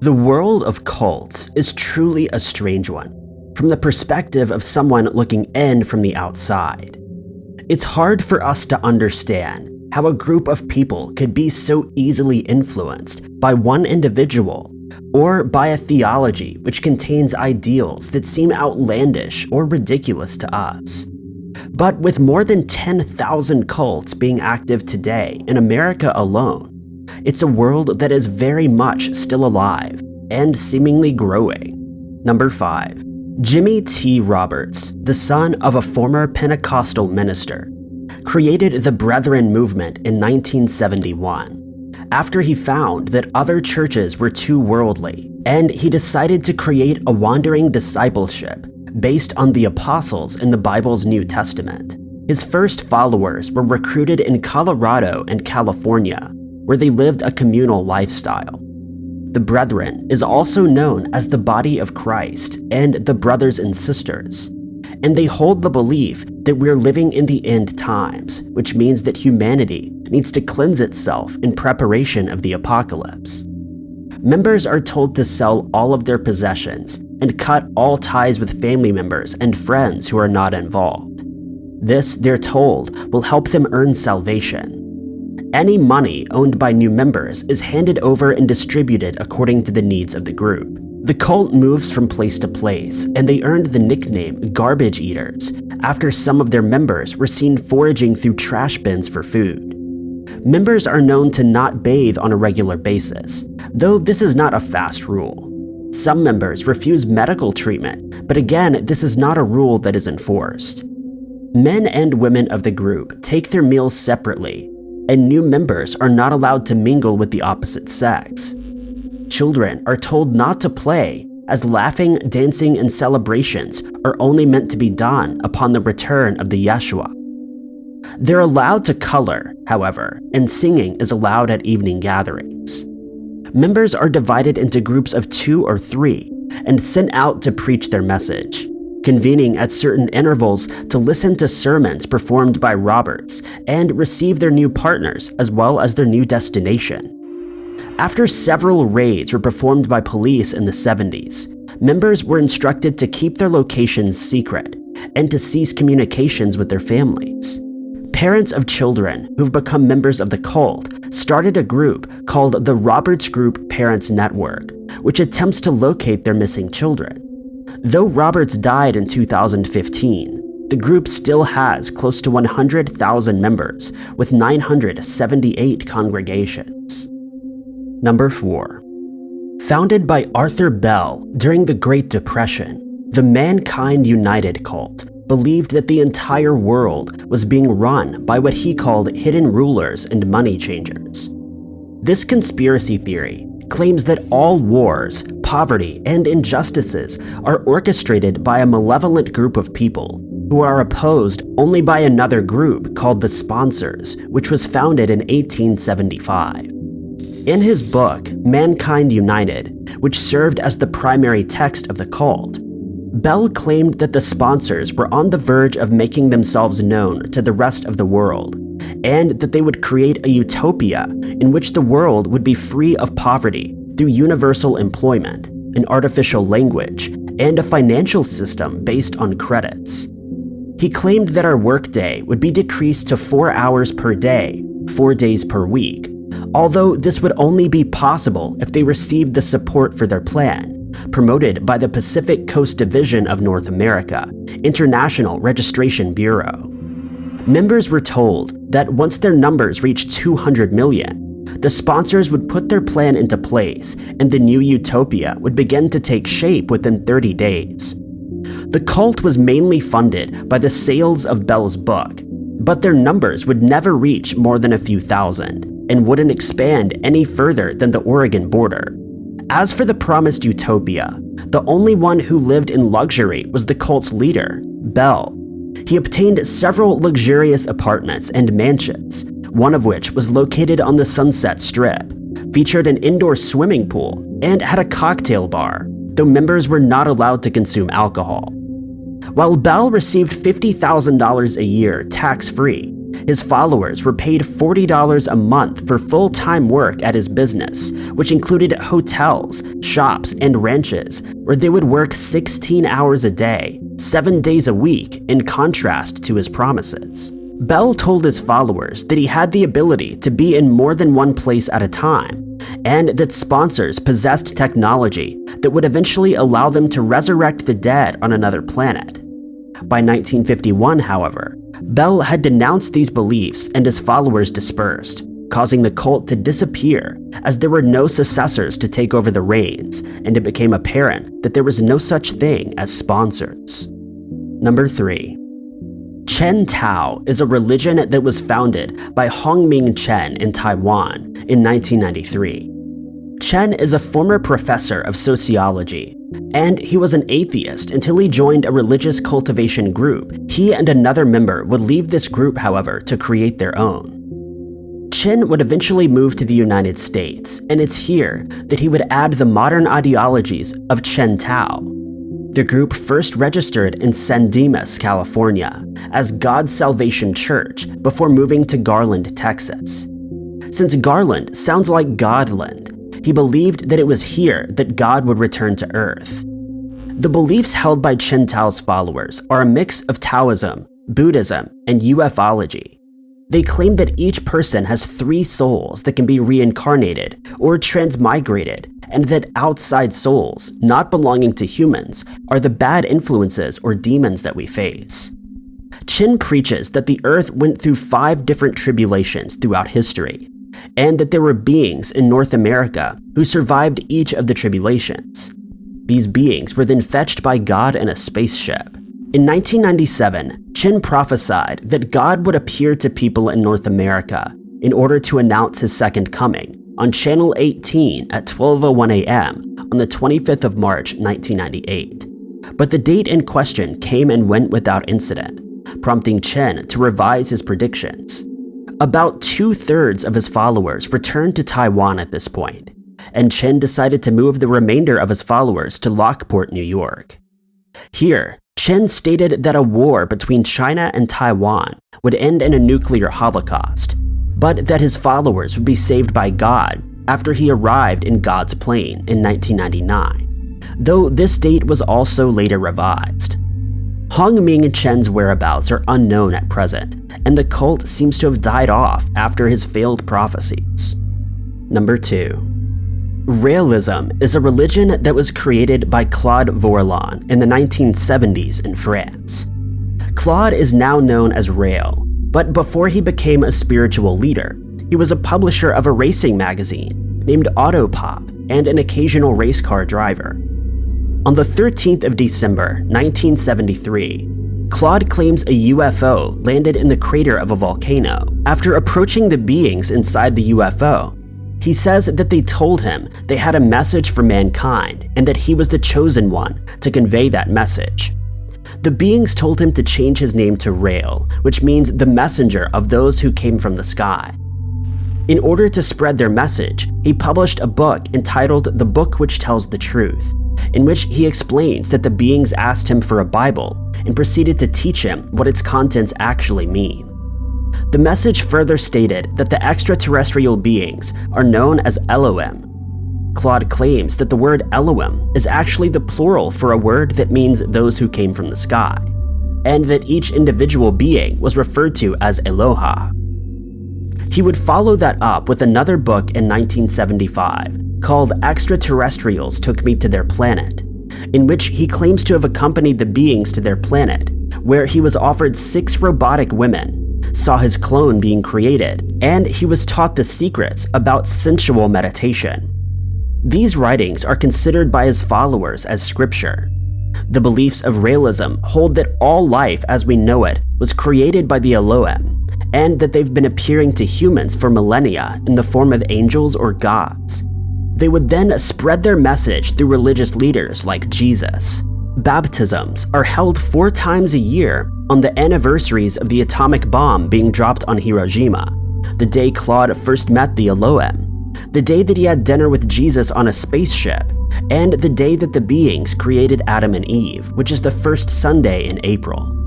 The world of cults is truly a strange one, from the perspective of someone looking in from the outside. It's hard for us to understand how a group of people could be so easily influenced by one individual or by a theology which contains ideals that seem outlandish or ridiculous to us. But with more than 10,000 cults being active today in America alone, it's a world that is very much still alive and seemingly growing. Number 5. Jimmy T. Roberts, the son of a former Pentecostal minister, created the Brethren movement in 1971 after he found that other churches were too worldly, and he decided to create a wandering discipleship based on the apostles in the Bible's New Testament. His first followers were recruited in Colorado and California, where they lived a communal lifestyle. The Brethren is also known as the body of Christ and the brothers and sisters, and they hold the belief that we're living in the end times, which means that humanity needs to cleanse itself in preparation of the apocalypse. Members are told to sell all of their possessions and cut all ties with family members and friends who are not involved. This, they're told, will help them earn salvation. Any money owned by new members is handed over and distributed according to the needs of the group. The cult moves from place to place, and they earned the nickname Garbage Eaters after some of their members were seen foraging through trash bins for food. Members are known to not bathe on a regular basis, though this is not a fast rule. Some members refuse medical treatment, but again, this is not a rule that is enforced. Men and women of the group take their meals separately, and new members are not allowed to mingle with the opposite sex. Children are told not to play, as laughing, dancing, and celebrations are only meant to be done upon the return of the Yeshua. They're allowed to color, however, and singing is allowed at evening gatherings. Members are divided into groups of 2 or 3 and sent out to preach their message, convening at certain intervals to listen to sermons performed by Roberts and receive their new partners as well as their new destination. After several raids were performed by police in the 70s, members were instructed to keep their locations secret and to cease communications with their families. Parents of children who've become members of the cult started a group called the Roberts Group Parents Network, which attempts to locate their missing children. Though Roberts died in 2015, the group still has close to 100,000 members with 978 congregations. Number 4. Founded by Arthur Bell during the Great Depression, the Mankind United cult believed that the entire world was being run by what he called hidden rulers and money changers. This conspiracy theory claims that all wars, poverty, and injustices are orchestrated by a malevolent group of people who are opposed only by another group called the Sponsors, which was founded in 1875. In his book, Mankind United, which served as the primary text of the cult, Bell claimed that the Sponsors were on the verge of making themselves known to the rest of the world, and that they would create a utopia in which the world would be free of poverty through universal employment, an artificial language, and a financial system based on credits. He claimed that our workday would be decreased to 4 hours per day, 4 days per week, although this would only be possible if they received the support for their plan, promoted by the Pacific Coast Division of North America, International Registration Bureau. Members were told that once their numbers reached 200 million, the Sponsors would put their plan into place and the new utopia would begin to take shape within 30 days. The cult was mainly funded by the sales of Bell's book, but their numbers would never reach more than a few thousand and wouldn't expand any further than the Oregon border. As for the promised utopia, the only one who lived in luxury was the cult's leader, Bell. He obtained several luxurious apartments and mansions, one of which was located on the Sunset Strip, featured an indoor swimming pool, and had a cocktail bar, though members were not allowed to consume alcohol. While Bell received $50,000 a year tax-free, His followers were paid $40 a month for full-time work at his business, which included hotels, shops, and ranches, where they would work 16 hours a day, 7 days a week, in contrast to his promises. Bell told his followers that he had the ability to be in more than one place at a time, and that sponsors possessed technology that would eventually allow them to resurrect the dead on another planet. By 1951, however, Bell had denounced these beliefs and his followers dispersed, causing the cult to disappear as there were no successors to take over the reins, and it became apparent that there was no such thing as sponsors. Number 3. Chen Tao is a religion that was founded by Hongming Chen in Taiwan in 1993. Chen is a former professor of sociology, and he was an atheist until he joined a religious cultivation group. He and another member would leave this group, however, to create their own. Chen would eventually move to the United States, and it's here that he would add the modern ideologies of Chen Tao. The group first registered in San Dimas, California, as God's Salvation Church before moving to Garland, Texas. Since Garland sounds like Godland, he believed that it was here that God would return to Earth. The beliefs held by Chen Tao's followers are a mix of Taoism, Buddhism, and ufology. They claim that each person has 3 souls that can be reincarnated or transmigrated, and that outside souls, not belonging to humans, are the bad influences or demons that we face. Chen preaches that the Earth went through 5 different tribulations throughout history, and that there were beings in North America who survived each of the tribulations. These beings were then fetched by God in a spaceship. In 1997, Chen prophesied that God would appear to people in North America in order to announce his second coming on Channel 18 at 12:01 a.m. on the 25th of March, 1998. But the date in question came and went without incident, prompting Chen to revise his predictions. About 2/3 of his followers returned to Taiwan at this point, and Chen decided to move the remainder of his followers to Lockport, New York. Here, Chen stated that a war between China and Taiwan would end in a nuclear holocaust, but that his followers would be saved by God after he arrived in God's plane in 1999, though this date was also later revised. Hongming Chen's whereabouts are unknown at present, and the cult seems to have died off after his failed prophecies. Number 2. Realism is a religion that was created by Claude Vourlon in the 1970s in France. Claude is now known as Rael, but before he became a spiritual leader, he was a publisher of a racing magazine named Autopop and an occasional race car driver. On the 13th of December, 1973, Claude claims a UFO landed in the crater of a volcano. After approaching the beings inside the UFO, he says that they told him they had a message for mankind and that he was the chosen one to convey that message. The beings told him to change his name to Rael, which means the messenger of those who came from the sky. In order to spread their message, he published a book entitled The Book Which Tells the Truth, in which he explains that the beings asked him for a Bible and proceeded to teach him what its contents actually mean. The message further stated that the extraterrestrial beings are known as Elohim. Claude claims that the word Elohim is actually the plural for a word that means those who came from the sky, and that each individual being was referred to as Eloha. He would follow that up with another book in 1975 called Extraterrestrials Took Me to Their Planet, in which he claims to have accompanied the beings to their planet, where he was offered 6 robotic women, saw his clone being created, and he was taught the secrets about sensual meditation. These writings are considered by his followers as scripture. The beliefs of realism hold that all life as we know it was created by the Elohim, and that they've been appearing to humans for millennia in the form of angels or gods. They would then spread their message through religious leaders like Jesus. Baptisms are held 4 times a year on the anniversaries of the atomic bomb being dropped on Hiroshima, the day Claude first met the Elohim, the day that he had dinner with Jesus on a spaceship, and the day that the beings created Adam and Eve, which is the first Sunday in April.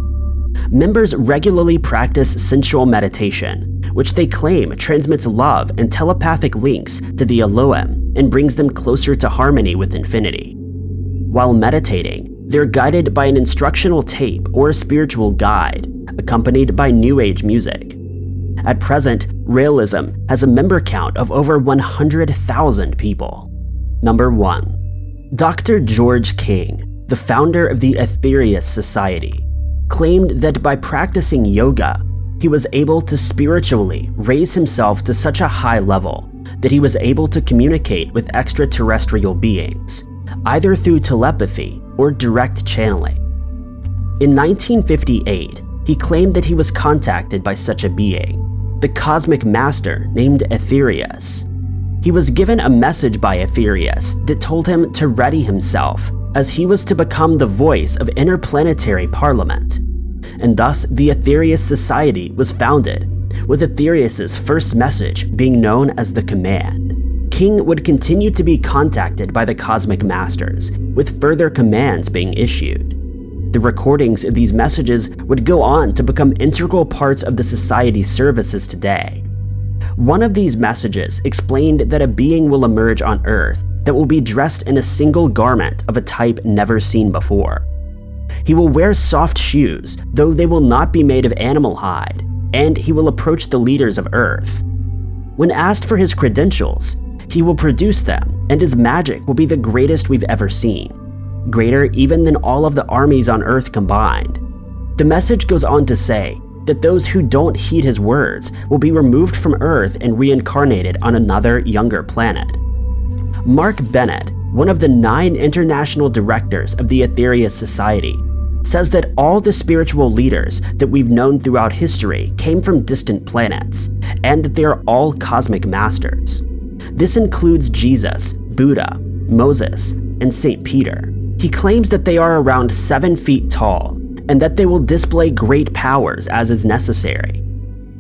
Members regularly practice sensual meditation, which they claim transmits love and telepathic links to the Elohim and brings them closer to harmony with infinity. While meditating, they're guided by an instructional tape or a spiritual guide, accompanied by New Age music. At present, Realism has a member count of over 100,000 people. Number 1. Dr. George King, the founder of the Aetherius Society, claimed that by practicing yoga, he was able to spiritually raise himself to such a high level that he was able to communicate with extraterrestrial beings, either through telepathy or direct channeling. In 1958, he claimed that he was contacted by such a being, the cosmic master named Aetherius. He was given a message by Aetherius that told him to ready himself, as he was to become the voice of interplanetary parliament. And thus the Aetherius Society was founded, with Aetherius's first message being known as the Command. King would continue to be contacted by the cosmic masters, with further commands being issued. The recordings of these messages would go on to become integral parts of the Society's services today. One of these messages explained that a being will emerge on Earth that will be dressed in a single garment of a type never seen before. He will wear soft shoes, though they will not be made of animal hide, and he will approach the leaders of Earth. When asked for his credentials, he will produce them, and his magic will be the greatest we've ever seen, greater even than all of the armies on Earth combined. The message goes on to say that those who don't heed his words will be removed from Earth and reincarnated on another, younger planet. Mark Bennett, one of the 9 international directors of the Aetherius Society, says that all the spiritual leaders that we've known throughout history came from distant planets, and that they are all cosmic masters. This includes Jesus, Buddha, Moses, and St. Peter. He claims that they are around 7 feet tall, and that they will display great powers as is necessary.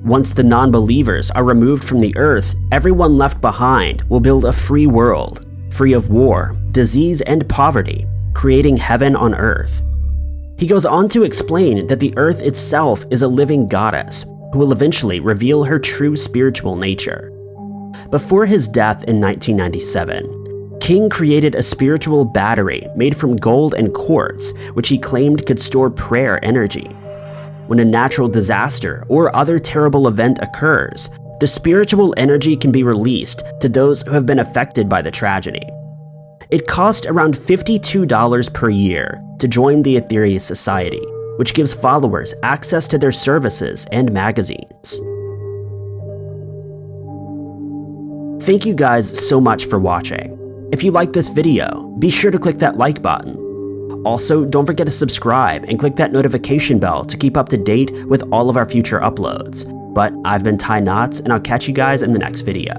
Once the non-believers are removed from the Earth, everyone left behind will build a free world, free of war, disease, and poverty, creating heaven on Earth. He goes on to explain that the Earth itself is a living goddess who will eventually reveal her true spiritual nature. Before his death in 1997, King created a spiritual battery made from gold and quartz, which he claimed could store prayer energy. When a natural disaster or other terrible event occurs, the spiritual energy can be released to those who have been affected by the tragedy. It cost around $52 per year to join the Aetherius Society, which gives followers access to their services and magazines. Thank you guys so much for watching. If you liked this video, be sure to click that like button. Also, don't forget to subscribe and click that notification bell to keep up to date with all of our future uploads. But I've been Ty Knotts, and I'll catch you guys in the next video.